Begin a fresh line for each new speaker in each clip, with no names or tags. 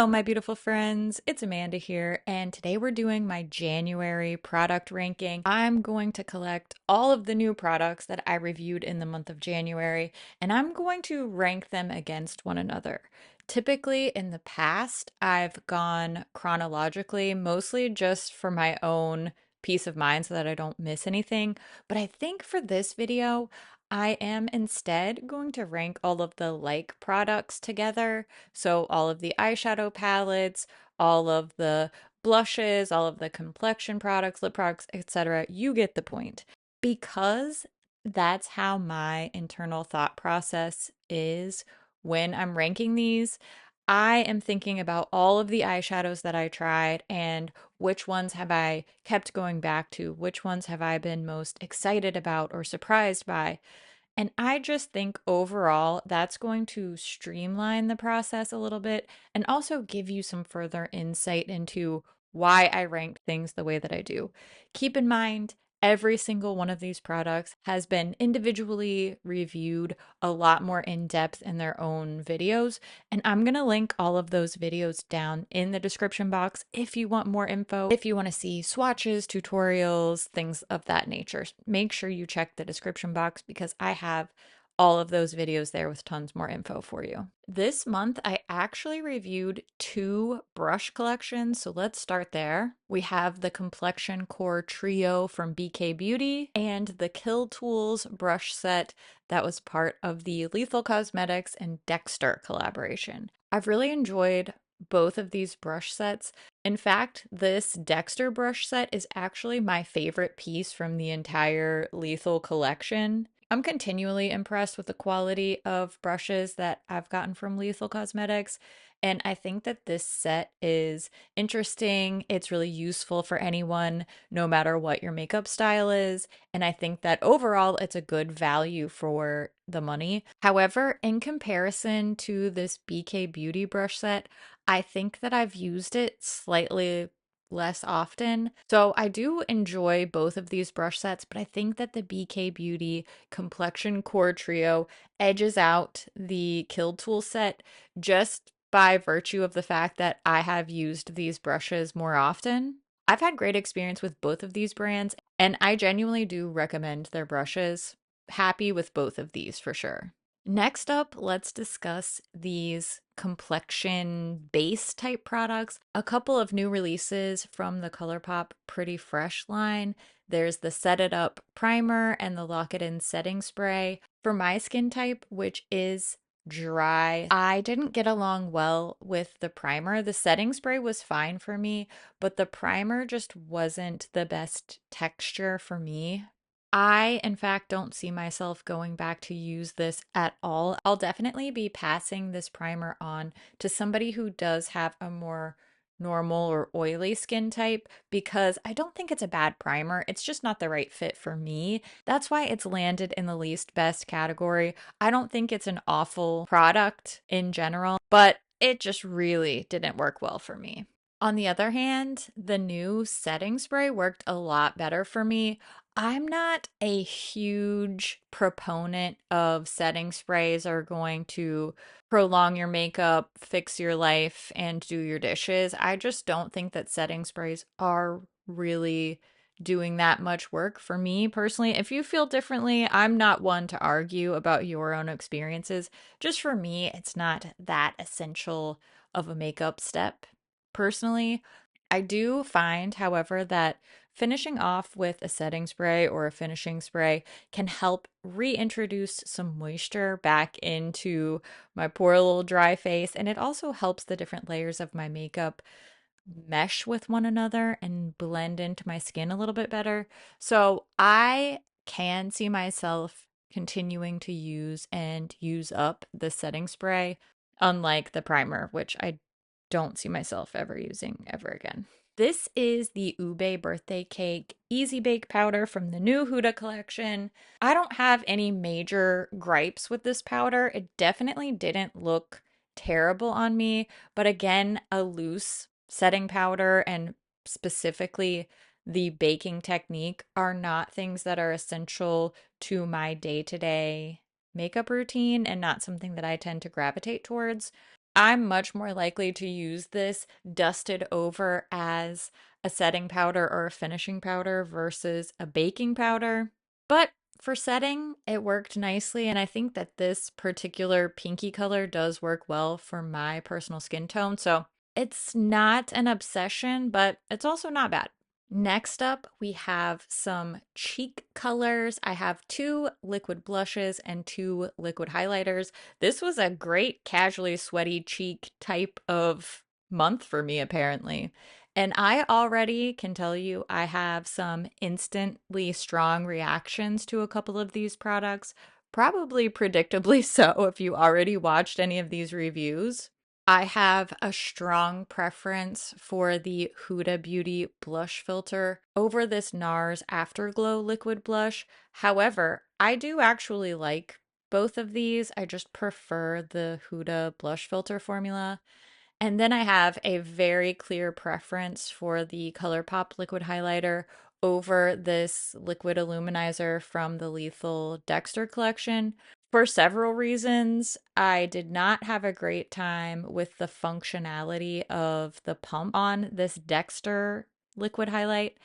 Hello, my beautiful friends. It's Amanda here, and today we're doing my January product ranking. I'm going to collect all of the new products that I reviewed in the month of January, and I'm going to rank them against one another. Typically, in the past, I've gone chronologically, mostly just for my own peace of mind so that I don't miss anything. But I think for this video, I am instead going to rank all of the like products together. So all of the eyeshadow palettes, all of the blushes, all of the complexion products, lip products, etc. You get the point. Because that's how my internal thought process is when I'm ranking these. I am thinking about all of the eyeshadows that I tried and which ones have I kept going back to, which ones have I been most excited about or surprised by. And I just think overall that's going to streamline the process a little bit and also give you some further insight into why I rank things the way that I do. Keep in mind, every single one of these products has been individually reviewed a lot more in depth in their own videos. And I'm going to link all of those videos down in the description box if you want more info, if you want to see swatches, tutorials, things of that nature. Make sure you check the description box because I have all of those videos there with tons more info for you. This month, I actually reviewed two brush collections, so let's start there. We have the Complexion Core Trio from BK Beauty and the Kill Tools brush set that was part of the Lethal Cosmetics and Dexter collaboration. I've really enjoyed both of these brush sets. In fact, this Dexter brush set is actually my favorite piece from the entire Lethal collection. I'm continually impressed with the quality of brushes that I've gotten from Lethal Cosmetics, and I think that this set is interesting. It's really useful for anyone, no matter what your makeup style is, and I think that overall it's a good value for the money. However, in comparison to this BK Beauty brush set, I think that I've used it slightly less often. So I do enjoy both of these brush sets, but I think that the BK Beauty Complexion Core Trio edges out the Kill Tool set just by virtue of the fact that I have used these brushes more often. I've had great experience with both of these brands, and I genuinely do recommend their brushes. Happy with both of these for sure. Next up, let's discuss these complexion base type products. A couple of new releases from the ColourPop Pretty Fresh line. There's the Set It Up primer and the Lock It In setting spray. For my skin type, which is dry, I didn't get along well with the primer. The setting spray was fine for me, but the primer just wasn't the best texture for me. I, in fact, don't see myself going back to use this at all. I'll definitely be passing this primer on to somebody who does have a more normal or oily skin type because I don't think it's a bad primer. It's just not the right fit for me. That's why it's landed in the least best category. I don't think it's an awful product in general, but it just really didn't work well for me. On the other hand, the new setting spray worked a lot better for me. I'm not a huge proponent of setting sprays are going to prolong your makeup, fix your life, and do your dishes. I just don't think that setting sprays are really doing that much work for me personally. If you feel differently, I'm not one to argue about your own experiences. Just for me, it's not that essential of a makeup step. Personally, I do find, however, that finishing off with a setting spray or a finishing spray can help reintroduce some moisture back into my poor little dry face. And it also helps the different layers of my makeup mesh with one another and blend into my skin a little bit better. So I can see myself continuing to use and use up the setting spray, unlike the primer, which I don't see myself ever using ever again. This is the Ube Birthday Cake Easy Bake Powder from the new Huda collection. I don't have any major gripes with this powder. It definitely didn't look terrible on me, but again, a loose setting powder and specifically the baking technique are not things that are essential to my day-to-day makeup routine and not something that I tend to gravitate towards. I'm much more likely to use this dusted over as a setting powder or a finishing powder versus a baking powder. But for setting, it worked nicely, and I think that this particular pinky color does work well for my personal skin tone. So it's not an obsession, but it's also not bad. Next up, we have some cheek colors. I have two liquid blushes and two liquid highlighters. This was a great casually sweaty cheek type of month for me, apparently. And I already can tell you I have some instantly strong reactions to a couple of these products. Probably predictably so if you already watched any of these reviews. I have a strong preference for the Huda Beauty blush filter over this NARS Afterglow liquid blush. However, I do actually like both of these. I just prefer the Huda blush filter formula. And then I have a very clear preference for the ColourPop liquid highlighter over this liquid illuminizer from the Lethal Dexter collection. For several reasons, I did not have a great time with the functionality of the pump on this Dexter liquid highlight.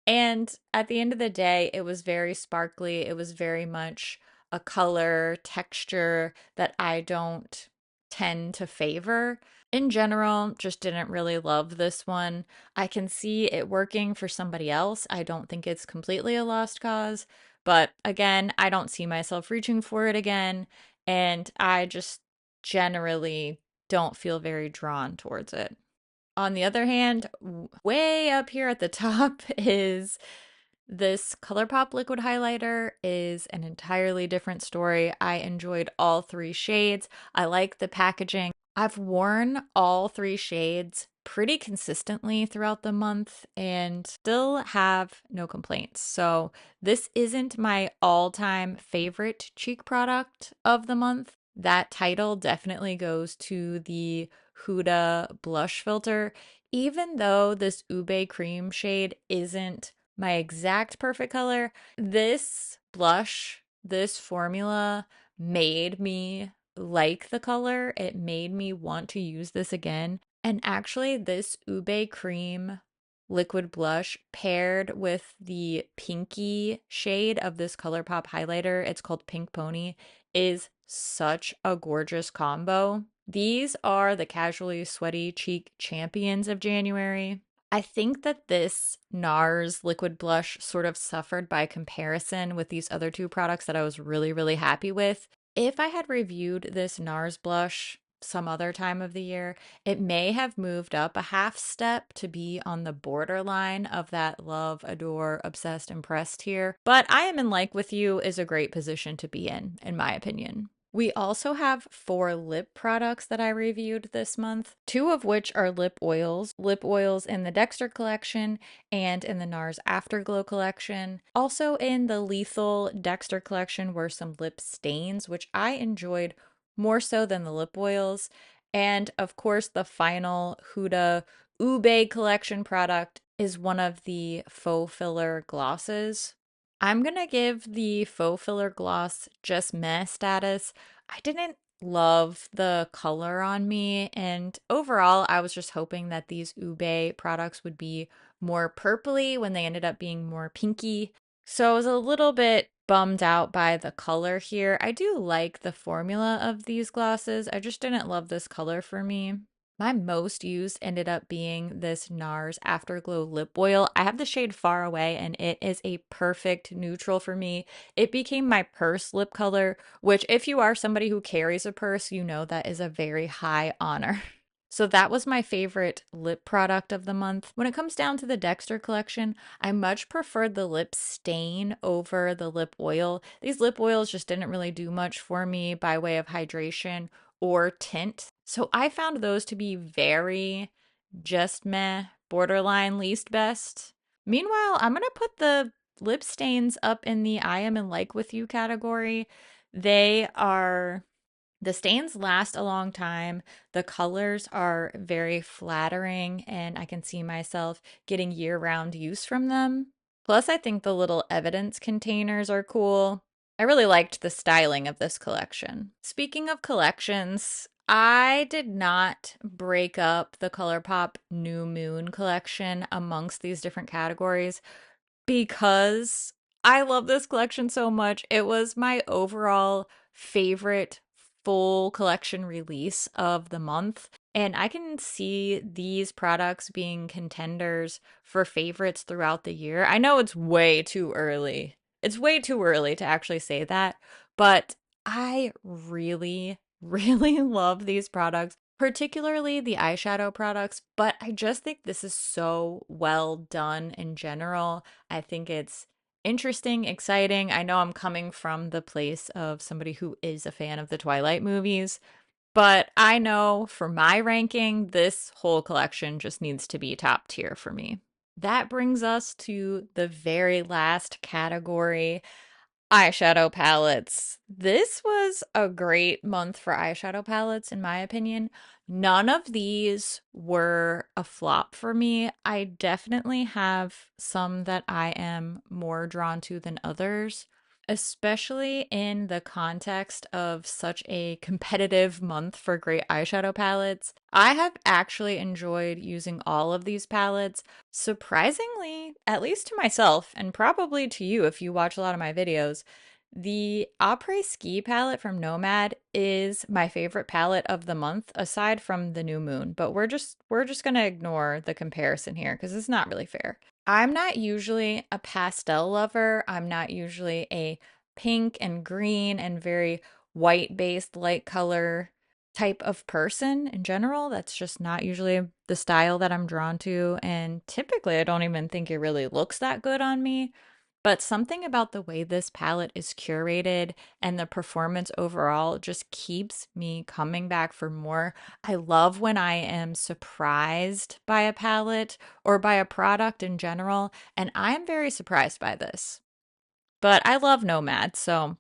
And at the end of the day, it was very sparkly. It was very much a color texture that I don't tend to favor. In general, just didn't really love this one. I can see it working for somebody else. I don't think it's completely a lost cause, but again, I don't see myself reaching for it again, and I just generally don't feel very drawn towards it. On the other hand, way up here at the top is this ColourPop liquid highlighter is an entirely different story. I enjoyed all three shades. I like the packaging. I've worn all three shades pretty consistently throughout the month and still have no complaints. So, this isn't my all-time favorite cheek product of the month. That title definitely goes to the Huda blush filter, even though this Ube cream shade isn't my exact perfect color. This blush, this formula made me like the color. It made me want to use this again. And actually, this Ube Cream liquid blush paired with the pinky shade of this ColourPop highlighter, it's called Pink Pony, is such a gorgeous combo. These are the casually sweaty cheek champions of January. I think that this NARS liquid blush sort of suffered by comparison with these other two products that I was really, really happy with. If I had reviewed this NARS blush some other time of the year, it may have moved up a half step to be on the borderline of that love, adore, obsessed, impressed tier. But I am in like with you is a great position to be in my opinion. We also have 4 lip products that I reviewed this month, 2 of which are lip oils in the Dexter collection and in the NARS Afterglow collection. Also in the Lethal Dexter collection were some lip stains, which I enjoyed more so than the lip oils. And of course, the final Huda Ube collection product is one of the faux filler glosses. I'm gonna give the faux filler gloss just meh status. I didn't love the color on me, and overall, I was just hoping that these Ube products would be more purpley when they ended up being more pinky. So I was a little bit bummed out by the color here. I do like the formula of these glosses. I just didn't love this color for me. My most used ended up being this NARS Afterglow Lip Oil. I have the shade Far Away and it is a perfect neutral for me. It became my purse lip color, which if you are somebody who carries a purse, you know that is a very high honor. So that was my favorite lip product of the month. When it comes down to the Dexter collection, I much preferred the lip stain over the lip oil. These lip oils just didn't really do much for me by way of hydration or tint. So I found those to be very just meh, borderline least best. Meanwhile, I'm going to put the lip stains up in the I am in like with you category. They are the stains last a long time. The colors are very flattering, and I can see myself getting year-round use from them. Plus, I think the little evidence containers are cool. I really liked the styling of this collection. Speaking of collections, I did not break up the ColourPop New Moon collection amongst these different categories because I love this collection so much. It was my overall favorite full collection release of the month. And I can see these products being contenders for favorites throughout the year. I know it's way too early. It's way too early to actually say that, but I really, really love these products, particularly the eyeshadow products. But I just think this is so well done in general. I think it's interesting, exciting. I know I'm coming from the place of somebody who is a fan of the Twilight movies, but I know for my ranking, this whole collection just needs to be top tier for me. That brings us to the very last category, eyeshadow palettes. This was a great month for eyeshadow palettes, in my opinion. None of these were a flop for me. I definitely have some that I am more drawn to than others, especially in the context of such a competitive month for great eyeshadow palettes. I have actually enjoyed using all of these palettes. Surprisingly, at least to myself, and probably to you if you watch a lot of my videos, the Après Ski palette from Nomad is my favorite palette of the month, aside from the New Moon. But we're just gonna ignore the comparison here because it's not really fair. I'm not usually a pastel lover. I'm not usually a pink and green and very white based light color type of person in general. That's just not usually the style that I'm drawn to. And typically, I don't even think it really looks that good on me. But something about the way this palette is curated and the performance overall just keeps me coming back for more. I love when I am surprised by a palette or by a product in general, and I am very surprised by this. But I love Nomad, so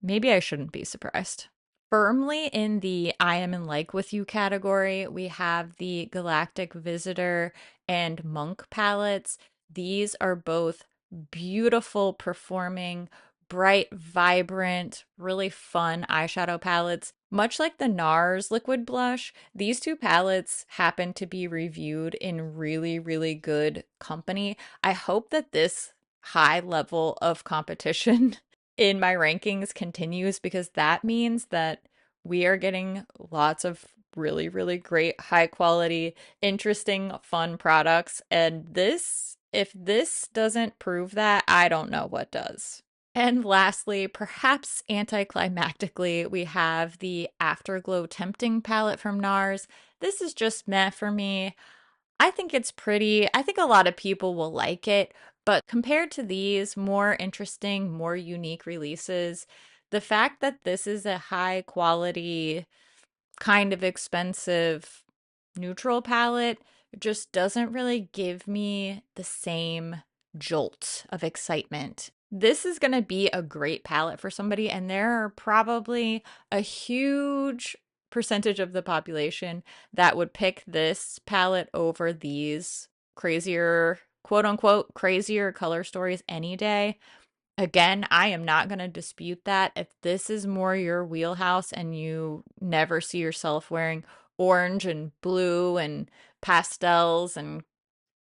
maybe I shouldn't be surprised. Firmly in the I am in like with you category, we have the Galactic Visitor and Monk palettes. These are both beautiful performing, bright, vibrant, really fun eyeshadow palettes. Much like the NARS liquid blush, these two palettes happen to be reviewed in really, really good company. I hope that this high level of competition in my rankings continues because that means that we are getting lots of really, really great, high quality, interesting, fun products. And this, if this doesn't prove that, I don't know what does. And lastly, perhaps anticlimactically, we have the Afterglow Tempting palette from NARS. This is just meh for me. I think it's pretty. I think a lot of people will like it, but compared to these more interesting, more unique releases, the fact that this is a high quality, kind of expensive neutral palette just doesn't really give me the same jolt of excitement. This is going to be a great palette for somebody, and there are probably a huge percentage of the population that would pick this palette over these crazier, quote unquote, crazier color stories any day. Again, I am not going to dispute that. If this is more your wheelhouse and you never see yourself wearing orange and blue and pastels and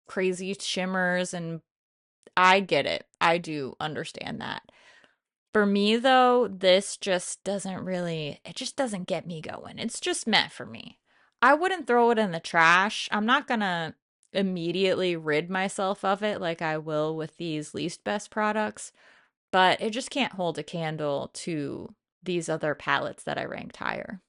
crazy shimmers, and I get it. I do understand that. For me, though, this just doesn't really, it just doesn't get me going. It's just meh for me. I wouldn't throw it in the trash. I'm not gonna immediately rid myself of it like I will with these least best products, but it just can't hold a candle to these other palettes that I ranked higher.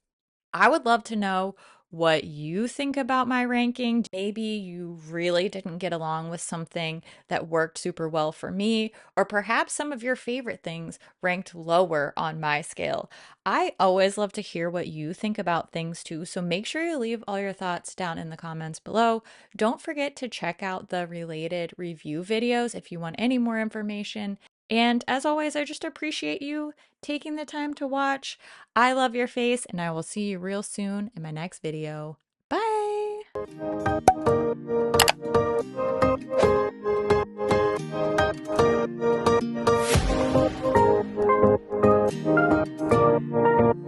I would love to know what you think about my ranking. Maybe you really didn't get along with something that worked super well for me, or perhaps some of your favorite things ranked lower on my scale. I always love to hear what you think about things too, so make sure you leave all your thoughts down in the comments below. Don't forget to check out the related review videos if you want any more information. And as always, I just appreciate you taking the time to watch. I love your face, and I will see you real soon in my next video. Bye!